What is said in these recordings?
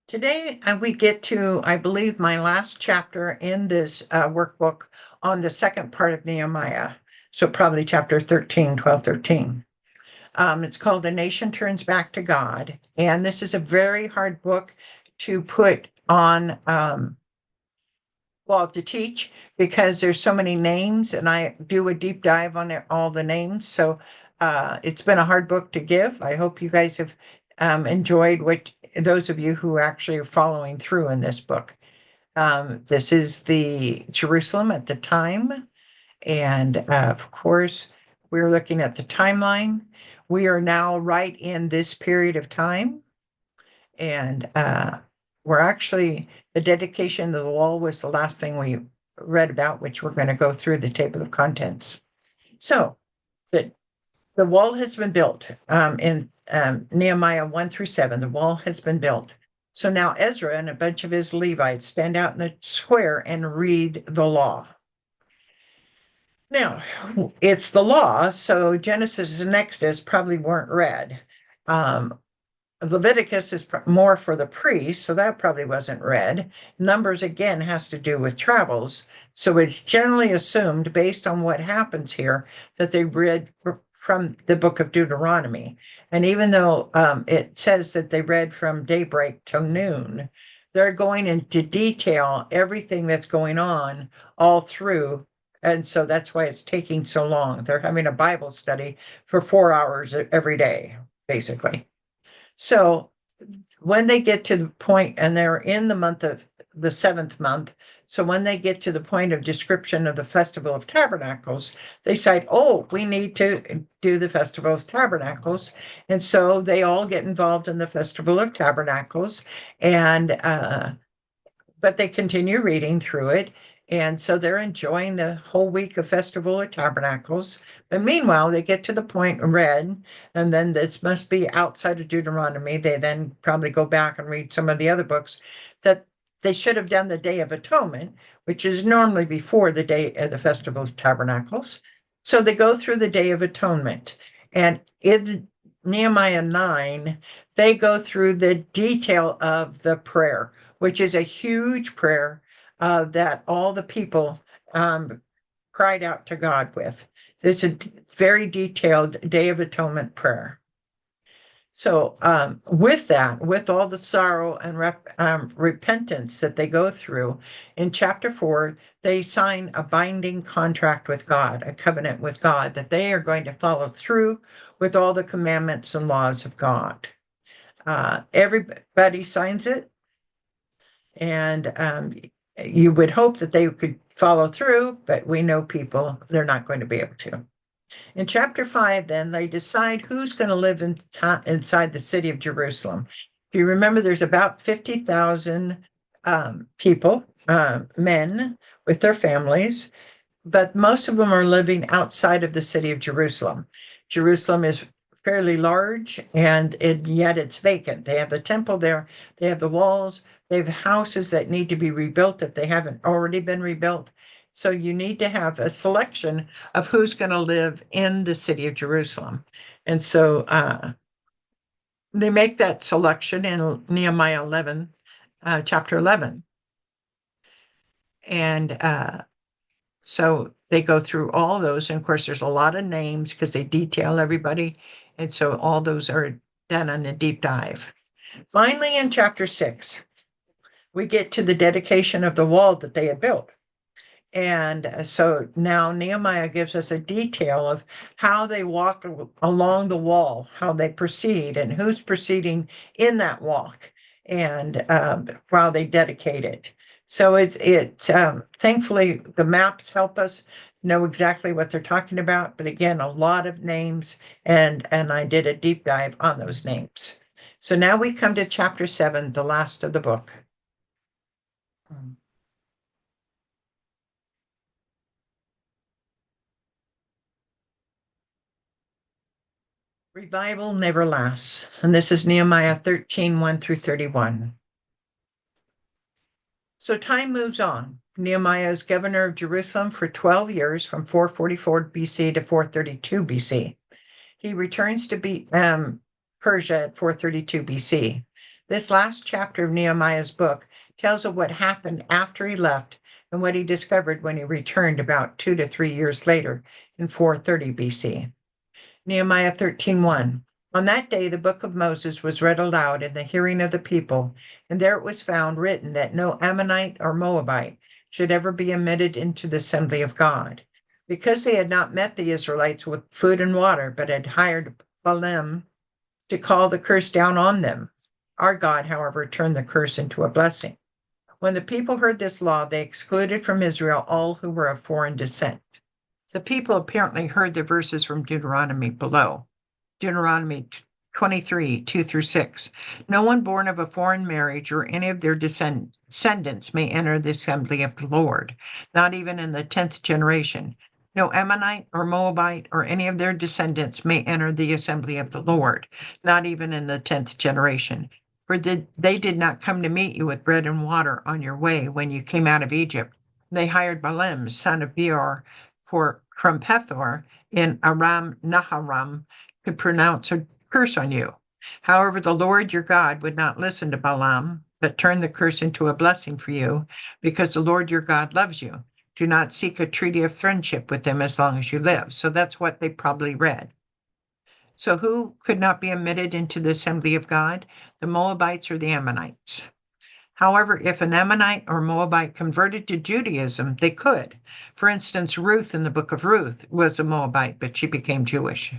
Today, we get to, I believe, my last chapter in this workbook on the second part of Nehemiah. So probably chapter 13, 12, 13. It's called The Nation Turns Back to God. And this is a very hard book to put on, to teach because there's so many names and I do a deep dive on all the names. So it's been a hard book to give. I hope you guys have enjoyed what those of you who actually are following through in this book. This is the Jerusalem at the time. And of course, we're looking at the timeline. We are now right in this period of time. And we're actually, the dedication of the wall was the last thing we read about, which we're going to go through the table of contents. So the wall has been built in Nehemiah 1 through 7. The wall has been built. So now Ezra and a bunch of his Levites stand out in the square and read the law. Now, it's the law, so Genesis and Exodus probably weren't read. Leviticus is more for the priests, so that probably wasn't read. Numbers, again, has to do with travels. So it's generally assumed, based on what happens here, that they read from the book of Deuteronomy. And even though it says that they read from daybreak till noon, they're going into detail everything that's going on all through. And so that's why it's taking so long. They're having a Bible study for 4 hours every day, basically. So when they get to the point, and they're in the month of the seventh month, so when they get to the point of description of the Festival of Tabernacles, they cite, oh, we need to do the Festival of Tabernacles. And so they all get involved in the Festival of Tabernacles, and but they continue reading through it. And so they're enjoying the whole week of Festival of Tabernacles. But meanwhile, they get to the point read, and then this must be outside of Deuteronomy. They then probably go back and read some of the other books that they should have done the Day of Atonement, which is normally before the day of the Festival of Tabernacles. So they go through the Day of Atonement. And in Nehemiah 9, they go through the detail of the prayer, which is a huge prayer that all the people cried out to God with. It's a very detailed Day of Atonement prayer. So with that, with all the sorrow and repentance that they go through, in chapter 4, they sign a binding contract with God, a covenant with God, that they are going to follow through with all the commandments and laws of God. Everybody signs it, and you would hope that they could follow through, but we know people, they're not going to be able to. In chapter 5, then, they decide who's going to live inside the city of Jerusalem. If you remember, there's about 50,000 people, men with their families, but most of them are living outside of the city of Jerusalem. Jerusalem is fairly large, and yet it's vacant. They have the temple there, they have the walls, they have houses that need to be rebuilt if they haven't already been rebuilt. So you need to have a selection of who's going to live in the city of Jerusalem. And so they make that selection in Nehemiah 11, chapter 11. And so they go through all those. And of course, there's a lot of names because they detail everybody. And so all those are done on a deep dive. Finally, in chapter 6, we get to the dedication of the wall that they had built. And so now Nehemiah gives us a detail of how they walk along the wall, how they proceed, and who's proceeding in that walk, and while they dedicate it. So thankfully the maps help us know exactly what they're talking about. But again, a lot of names, and I did a deep dive on those names. So now we come to chapter 7, the last of the book. Revival never lasts. And this is Nehemiah 13, 1 through 31. So time moves on. Nehemiah is governor of Jerusalem for 12 years, from 444 BC to 432 BC. He returns to Persia at 432 BC. This last chapter of Nehemiah's book tells of what happened after he left and what he discovered when he returned about 2 to 3 years later in 430 BC. Nehemiah 13:1. On that day, the book of Moses was read aloud in the hearing of the people, and there it was found written that no Ammonite or Moabite should ever be admitted into the assembly of God. Because they had not met the Israelites with food and water, but had hired Balaam to call the curse down on them. Our God, however, turned the curse into a blessing. When the people heard this law, they excluded from Israel all who were of foreign descent. The people apparently heard the verses from Deuteronomy below. Deuteronomy 23, 2 through 6. No one born of a foreign marriage or any of their descendants may enter the assembly of the Lord, not even in the 10th generation. No Ammonite or Moabite or any of their descendants may enter the assembly of the Lord, not even in the 10th generation. For they did not come to meet you with bread and water on your way when you came out of Egypt. They hired Balaam, son of Beor, from Pethor in Aram Naharam, to pronounce a curse on you. However, the Lord your God would not listen to Balaam, but turned the curse into a blessing for you, because the Lord your God loves you. Do not seek a treaty of friendship with them as long as you live. So that's what they probably read. So who could not be admitted into the assembly of God? The Moabites or the Ammonites. However, if an Ammonite or Moabite converted to Judaism, they could. For instance, Ruth in the book of Ruth was a Moabite, but she became Jewish.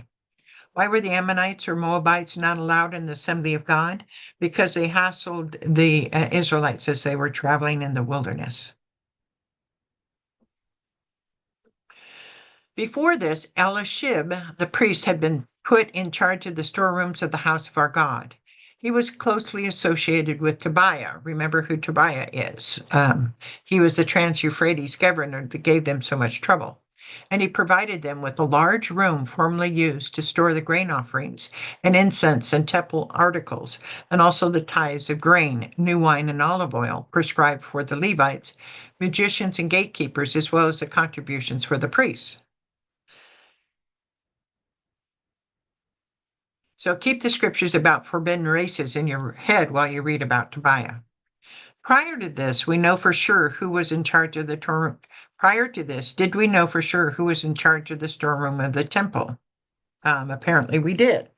Why were the Ammonites or Moabites not allowed in the assembly of God? Because they hassled the Israelites as they were traveling in the wilderness. Before this, Elishib, the priest, had been put in charge of the storerooms of the house of our God. He was closely associated with Tobiah. Remember who Tobiah is. He was the Trans-Euphrates governor that gave them so much trouble. And he provided them with a large room formerly used to store the grain offerings and incense and temple articles, and also the tithes of grain, new wine, and olive oil prescribed for the Levites, magicians, and gatekeepers, as well as the contributions for the priests. So keep the scriptures about forbidden races in your head while you read about Tobiah. Prior to this, we know for sure who was in charge of the storeroom. Prior to this, did we know for sure who was in charge of the storeroom of the temple? Apparently we did.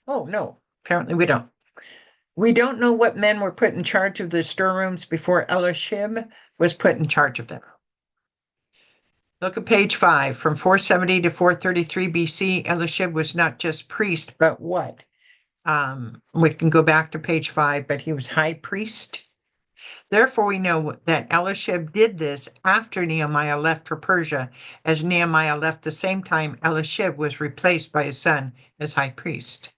Oh, no, apparently we don't. We don't know what men were put in charge of the storerooms before Elishib was put in charge of them. Look at page 5. From 470 to 433 BC, Elishib was not just priest, but what? We can go back to page 5, but he was high priest. Therefore, we know that Elishib did this after Nehemiah left for Persia, as Nehemiah left the same time Elishib was replaced by his son as high priest.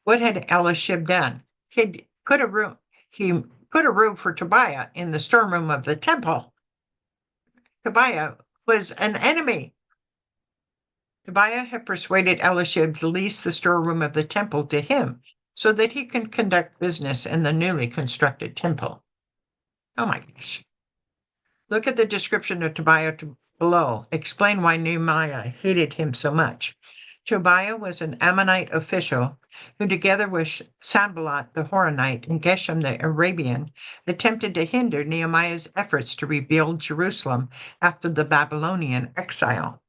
What had Elishib done? He put a room for Tobiah in the storeroom of the temple. Tobiah was an enemy. Tobiah had persuaded Elishib to lease the storeroom of the temple to him so that he can conduct business in the newly constructed temple. Oh my gosh. Look at the description of Tobiah below. Explain why Nehemiah hated him so much. Tobiah was an Ammonite official who, together with Sanballat the Horonite and Geshem the Arabian, attempted to hinder Nehemiah's efforts to rebuild Jerusalem after the Babylonian exile.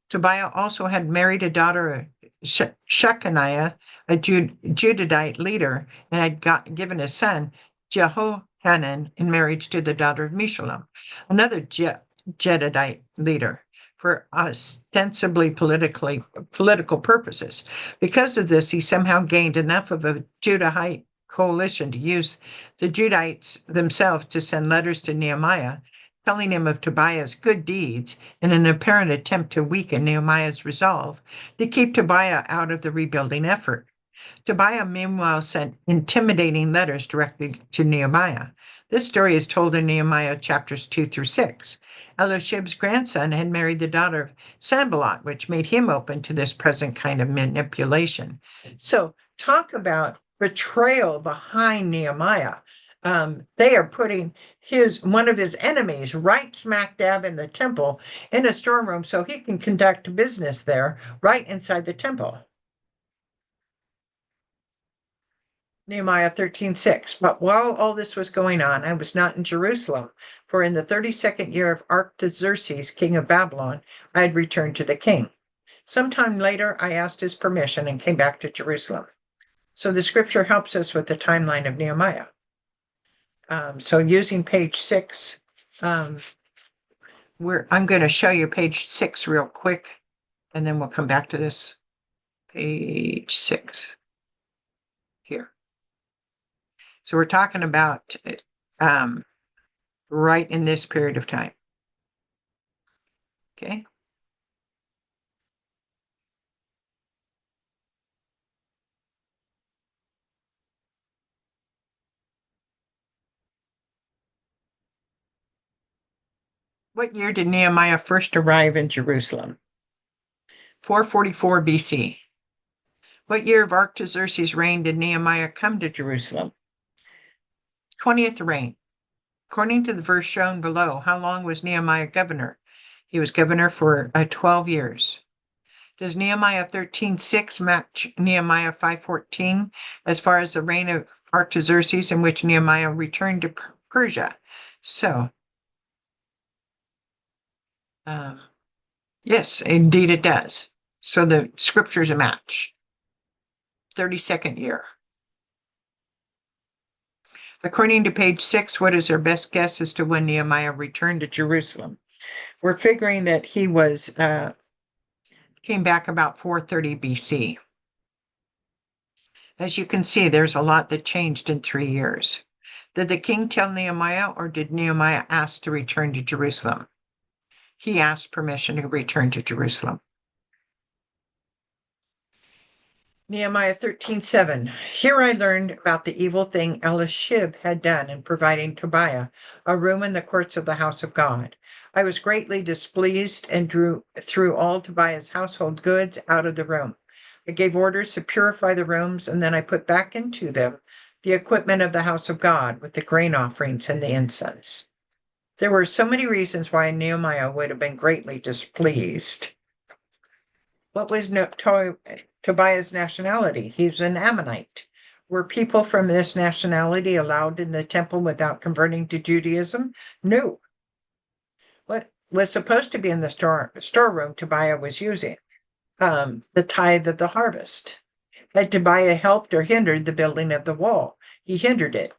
Tobiah also had married a daughter of Shechaniah, a Judahite leader, and had given his son Jehohanan in marriage to the daughter of Meshullam, another Judahite leader, for ostensibly political purposes. Because of this, he somehow gained enough of a Judahite coalition to use the Judahites themselves to send letters to Nehemiah, telling him of Tobiah's good deeds in an apparent attempt to weaken Nehemiah's resolve to keep Tobiah out of the rebuilding effort. Tobiah, meanwhile, sent intimidating letters directly to Nehemiah. This story is told in Nehemiah chapters 2 through 6. Elishib's grandson had married the daughter of Sanballat, which made him open to this present kind of manipulation. So talk about betrayal behind Nehemiah. They are putting one of his enemies right smack dab in the temple in a storeroom so he can conduct business there right inside the temple. Nehemiah 13:6. But while all this was going on, I was not in Jerusalem, for in the 32nd year of Artaxerxes, king of Babylon, I had returned to the king. Sometime later, I asked his permission and came back to Jerusalem. So the scripture helps us with the timeline of Nehemiah. So using page 6, I'm going to show you page 6 real quick, and then we'll come back to this. Page 6 here. So we're talking about right in this period of time. Okay. What year did Nehemiah first arrive in Jerusalem? 444 BC. What year of Artaxerxes' reign did Nehemiah come to Jerusalem? 20th reign. According to the verse shown below, how long was Nehemiah governor? He was governor for 12 years. Does Nehemiah 13:6 match Nehemiah 5:14 as far as the reign of Artaxerxes in which Nehemiah returned to Persia? So, yes, indeed it does. So the scripture's a match. 32nd year. According to page 6, what is our best guess as to when Nehemiah returned to Jerusalem? We're figuring that he was came back about 430 BC. As you can see, there's a lot that changed in 3 years. Did the king tell Nehemiah, or did Nehemiah ask to return to Jerusalem? He asked permission to return to Jerusalem. Nehemiah 13:7. Here I learned about the evil thing Elishib had done in providing Tobiah a room in the courts of the house of God. I was greatly displeased and threw all Tobiah's household goods out of the room. I gave orders to purify the rooms, and then I put back into them the equipment of the house of God with the grain offerings and the incense. There were so many reasons why Nehemiah would have been greatly displeased. What was Tobiah's nationality? He was an Ammonite. Were people from this nationality allowed in the temple without converting to Judaism? No. What was supposed to be in the storeroom Tobiah was using? The tithe of the harvest. Had Tobiah helped or hindered the building of the wall? He hindered it.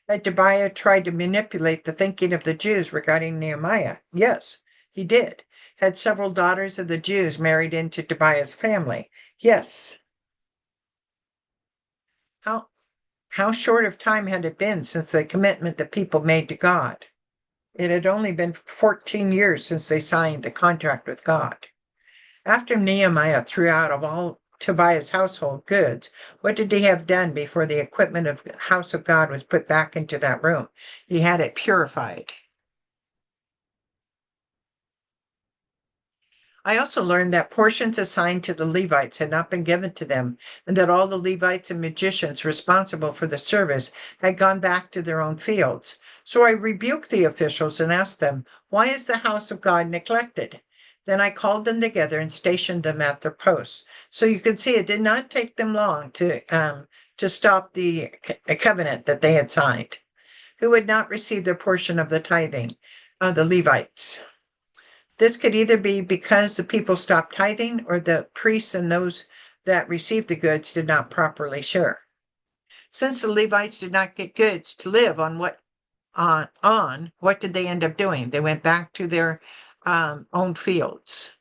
Had Tobiah tried to manipulate the thinking of the Jews regarding Nehemiah? Yes, he did. Had several daughters of the Jews married into Tobiah's family? Yes. How short of time had it been since the commitment the people made to God? It had only been 14 years since they signed the contract with God. After Nehemiah threw out of all Tobiah's household goods, what did he have done before the equipment of the house of God was put back into that room? He had it purified. I also learned that portions assigned to the Levites had not been given to them, and that all the Levites and magicians responsible for the service had gone back to their own fields. So I rebuked the officials and asked them, "Why is the house of God neglected?" Then I called them together and stationed them at their posts. So you can see it did not take them long to stop the covenant that they had signed. Who would not receive their portion of the tithing? The Levites. This could either be because the people stopped tithing or the priests and those that received the goods did not properly share. Since the Levites did not get goods to live on, what did they end up doing? They went back to their own fields.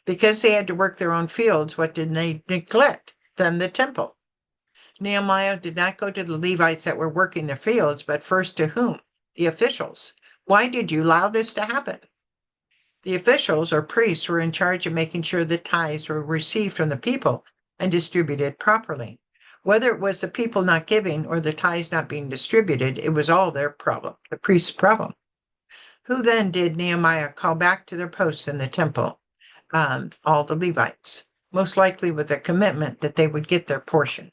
Because they had to work their own fields, what did they neglect? Then the temple. Nehemiah did not go to the Levites that were working their fields, but first to whom? The officials. Why did you allow this to happen? The officials or priests were in charge of making sure the tithes were received from the people and distributed properly. Whether it was the people not giving or the tithes not being distributed, it was all their problem, the priest's problem. Who then did Nehemiah call back to their posts in the temple? All the Levites, most likely with a commitment that they would get their portion.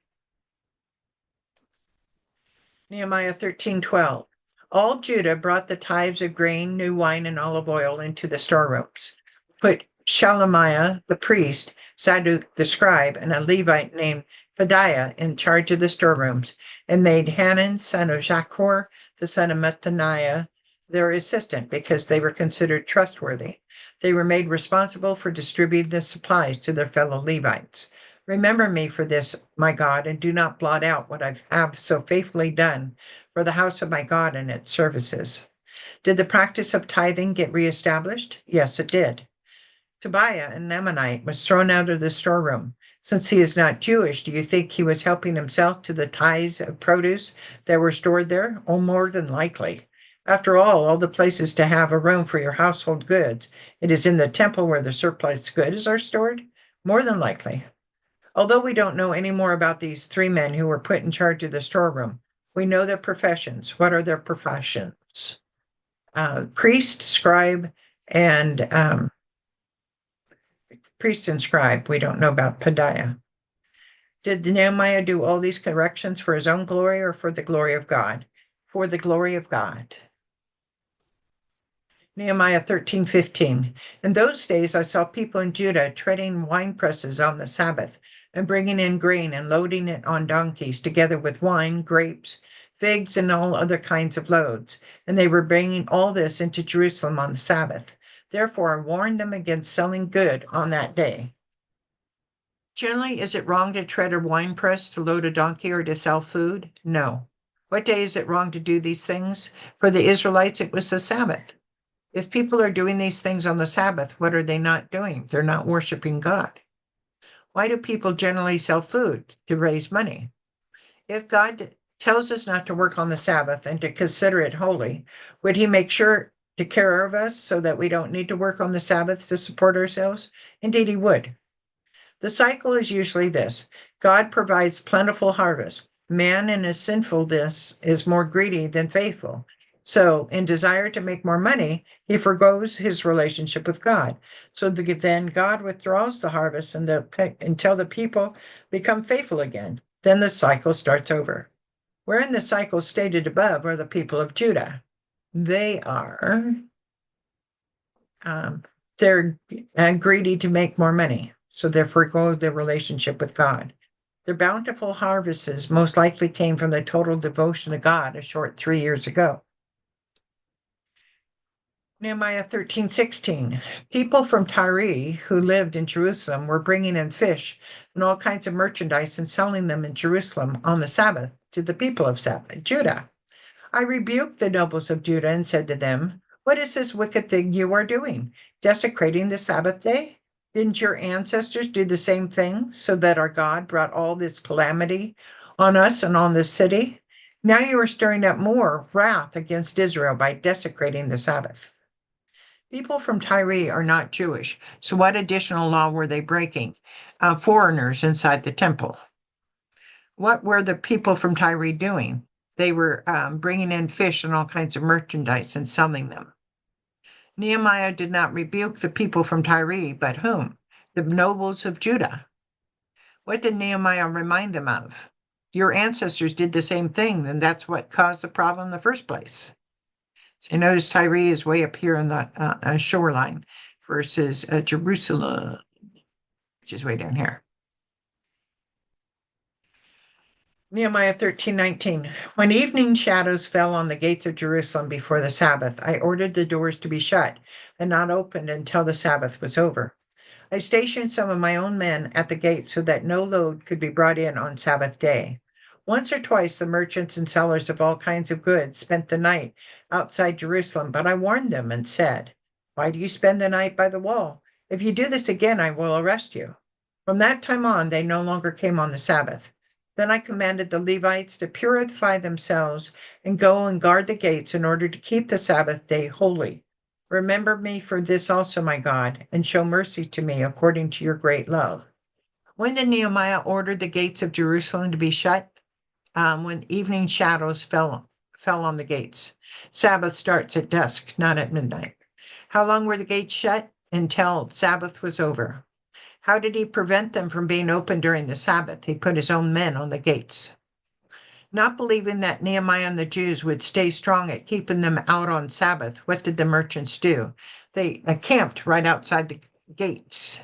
Nehemiah 13:12. All Judah brought the tithes of grain, new wine, and olive oil into the storerooms. Put Shelemiah the priest, Zadok the scribe, and a Levite named Pedaiah in charge of the storerooms, and made Hanan, son of Zachor, the son of Mattaniah, their assistant because they were considered trustworthy. They were made responsible for distributing the supplies to their fellow Levites. Remember me for this, my God, and do not blot out what I have so faithfully done for the house of my God and its services. Did the practice of tithing get reestablished? Yes, it did. Tobiah, an Ammonite, was thrown out of the storeroom. Since he is not Jewish, do you think he was helping himself to the tithes of produce that were stored there? Oh, more than likely. After all the places to have a room for your household goods, it is in the temple where the surplus goods are stored? More than likely. Although we don't know any more about these three men who were put in charge of the storeroom, we know their professions. What are their professions? Priest, scribe, and priest and scribe. We don't know about Pedaiah. Did Nehemiah do all these corrections for his own glory or for the glory of God? For the glory of God. Nehemiah 13:15. In those days I saw people in Judah treading wine presses on the Sabbath and bringing in grain and loading it on donkeys together with wine, grapes, figs, and all other kinds of loads. And they were bringing all this into Jerusalem on the Sabbath. Therefore I warned them against selling good on that day. Generally, is it wrong to tread a wine press, to load a donkey, or to sell food? No. What day is it wrong to do these things? For the Israelites, it was the Sabbath. If people are doing these things on the Sabbath, what are they not doing? They're not worshiping God. Why do people generally sell food? To raise money. If God tells us not to work on the Sabbath and to consider it holy, would he make sure to care of us so that we don't need to work on the Sabbath to support ourselves? Indeed, he would. The cycle is usually this: God provides plentiful harvest. Man in his sinfulness is more greedy than faithful. So, in desire to make more money, he forgoes his relationship with God. So then God withdraws the harvest until the people become faithful again. Then the cycle starts over. Wherein the cycle stated above are the people of Judah. They are they're greedy to make more money, so they forego their relationship with God. Their bountiful harvests most likely came from the total devotion to God a short 3 years ago. Nehemiah 13:16. People from Tyre who lived in Jerusalem were bringing in fish and all kinds of merchandise and selling them in Jerusalem on the Sabbath to the people of Judah. I rebuked the nobles of Judah and said to them, what is this wicked thing you are doing, desecrating the Sabbath day? Didn't your ancestors do the same thing so that our God brought all this calamity on us and on this city? Now you are stirring up more wrath against Israel by desecrating the Sabbath. People from Tyre are not Jewish, so what additional law were they breaking? Foreigners inside the temple. What were the people from Tyre doing? They were bringing in fish and all kinds of merchandise and selling them. Nehemiah did not rebuke the people from Tyre, but whom? The nobles of Judah. What did Nehemiah remind them of? Your ancestors did the same thing, and that's what caused the problem in the first place. So you notice Tyre is way up here on the shoreline versus Jerusalem, which is way down here. Nehemiah 13:19. When evening shadows fell on the gates of Jerusalem before the Sabbath, I ordered the doors to be shut and not opened until the Sabbath was over. I stationed some of my own men at the gates so that no load could be brought in on Sabbath day. Once or twice, the merchants and sellers of all kinds of goods spent the night outside Jerusalem, but I warned them and said, why do you spend the night by the wall? If you do this again, I will arrest you. From that time on, they no longer came on the Sabbath. Then I commanded the Levites to purify themselves and go and guard the gates in order to keep the Sabbath day holy. Remember me for this also, my God, and show mercy to me according to your great love. When did Nehemiah order the gates of Jerusalem to be shut? When evening shadows fell on the gates. Sabbath starts at dusk, not at midnight. How long were the gates shut? Until Sabbath was over. How did he prevent them from being open during the Sabbath? He put his own men on the gates. Not believing that Nehemiah and the Jews would stay strong at keeping them out on Sabbath, what did the merchants do? They camped right outside the gates.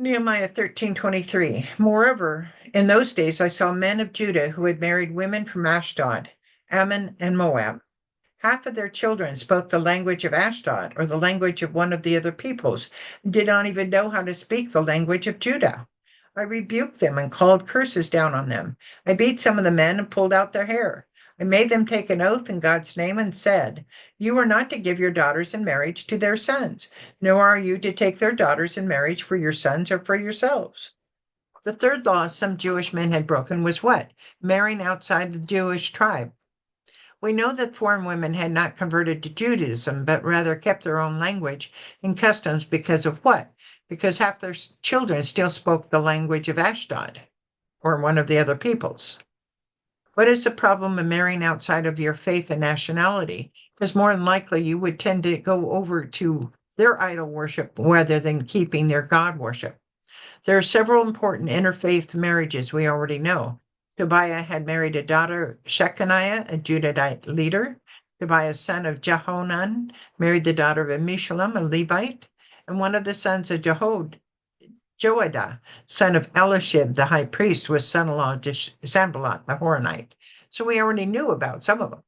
Nehemiah 13:23. Moreover, in those days I saw men of Judah who had married women from Ashdod, Ammon, and Moab. Half of their children spoke the language of Ashdod or the language of one of the other peoples, and did not even know how to speak the language of Judah. I rebuked them and called curses down on them. I beat some of the men and pulled out their hair. I made them take an oath in God's name and said, "You are not to give your daughters in marriage to their sons, nor are you to take their daughters in marriage for your sons or for yourselves." The third law some Jewish men had broken was what? Marrying outside the Jewish tribe. We know that foreign women had not converted to Judaism, but rather kept their own language and customs because of what? Because half their children still spoke the language of Ashdod or one of the other peoples. What is the problem of marrying outside of your faith and nationality? Because more than likely you would tend to go over to their idol worship rather than keeping their God worship. There are several important interfaith marriages we already know. Tobiah had married a daughter of Shechaniah, a Judahite leader. Tobiah's son of Jehonan married the daughter of Meshullam, a Levite. And one of the sons of Joadah, son of Elishib, the high priest, was son-in-law to Sanballat, the Horonite. So we already knew about some of them.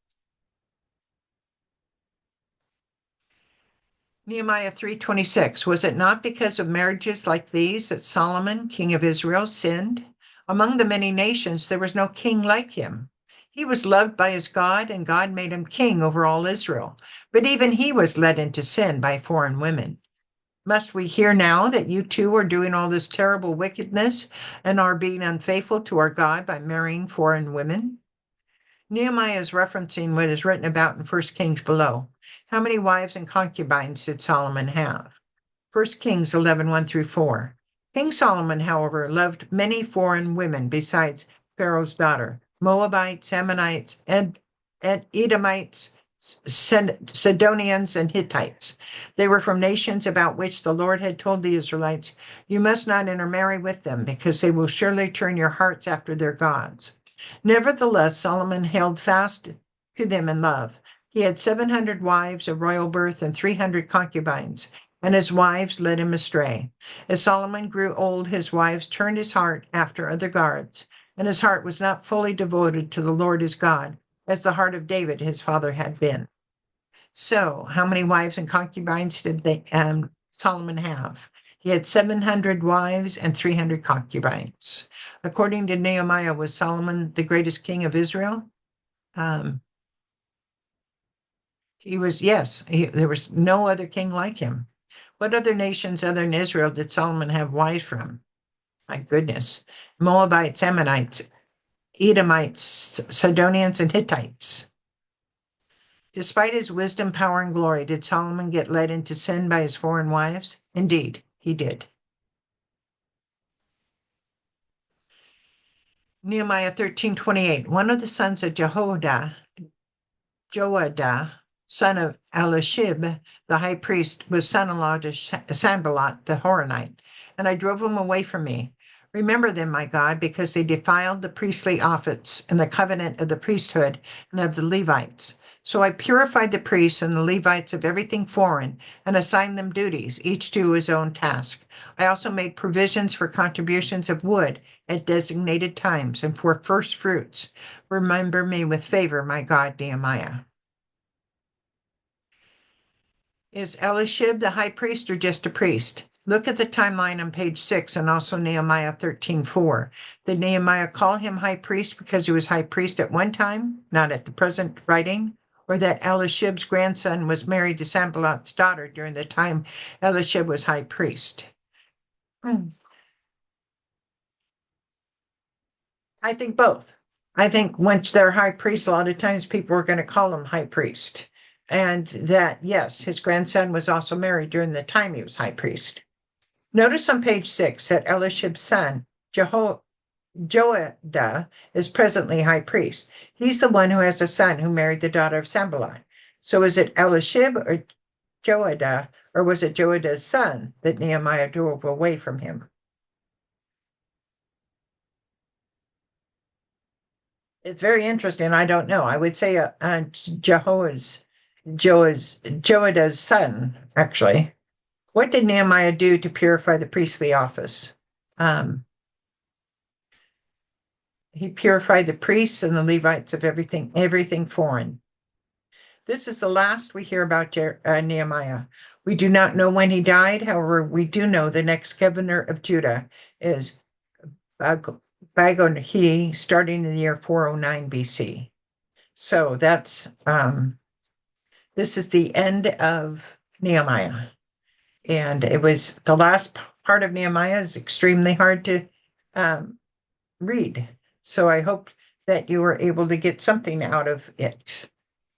Nehemiah 3:26. Was it not because of marriages like these that Solomon, king of Israel, sinned? Among the many nations, there was no king like him. He was loved by his God, and God made him king over all Israel. But even he was led into sin by foreign women. Must we hear now that you too are doing all this terrible wickedness and are being unfaithful to our God by marrying foreign women? Nehemiah is referencing what is written about in 1 Kings below. How many wives and concubines did Solomon have? 1 Kings 11:1 through 4. King Solomon, however, loved many foreign women besides Pharaoh's daughter, Moabites, Ammonites, and Edomites, Sidonians, and Hittites. They were from nations about which the Lord had told the Israelites, "You must not intermarry with them, because they will surely turn your hearts after their gods." Nevertheless, Solomon held fast to them in love. He had 700 wives of royal birth and 300 concubines, and his wives led him astray. As Solomon grew old, his wives turned his heart after other gods, and his heart was not fully devoted to the Lord his God, as the heart of David his father had been. So, how many wives and concubines did Solomon have? He had 700 wives and 300 concubines. According to Nehemiah, was Solomon the greatest king of Israel? Um, he was, yes, there was no other king like him. What other nations other than Israel did Solomon have wives from? My goodness. Moabites, Ammonites, Edomites, Sidonians, and Hittites. Despite his wisdom, power, and glory, did Solomon get led into sin by his foreign wives? Indeed, he did. Nehemiah 13:28. One of the sons of Joadah, son of Elishib, the high priest, was son-in-law to Sanballat the Horonite, and I drove him away from me. Remember them, my God, because they defiled the priestly office and the covenant of the priesthood and of the Levites. So I purified the priests and the Levites of everything foreign and assigned them duties, each to his own task. I also made provisions for contributions of wood at designated times and for first fruits. Remember me with favor, my God, Nehemiah. Is Elishib the high priest or just a priest? Look at the timeline on page 6 and also Nehemiah 13:4. Did Nehemiah call him high priest because he was high priest at one time, not at the present writing? Or that Elishib's grandson was married to Sanballat's daughter during the time Elishib was high priest? I think both. I think once they're high priest, a lot of times people are going to call him high priest. And that, yes, his grandson was also married during the time he was high priest. Notice on page 6 that Elishib's son, Joadah, is presently high priest. He's the one who has a son who married the daughter of Sanballat. So is it Elishib or Joadah, or was it Joadah's son that Nehemiah drove away from him? It's very interesting. I don't know. I would say Joadah's son, actually. What did Nehemiah do to purify the priestly office? Um, he purified the priests and the Levites of everything foreign. This is the last we hear about Nehemiah. We do not know when he died. However, we do know the next governor of Judah is Bagon starting in the year 409 BC. So this is the end of Nehemiah. And it was the last part of Nehemiah is extremely hard to um, read. So I hope that you were able to get something out of it.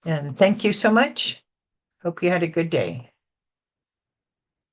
And thank you so much. Hope you had a good day.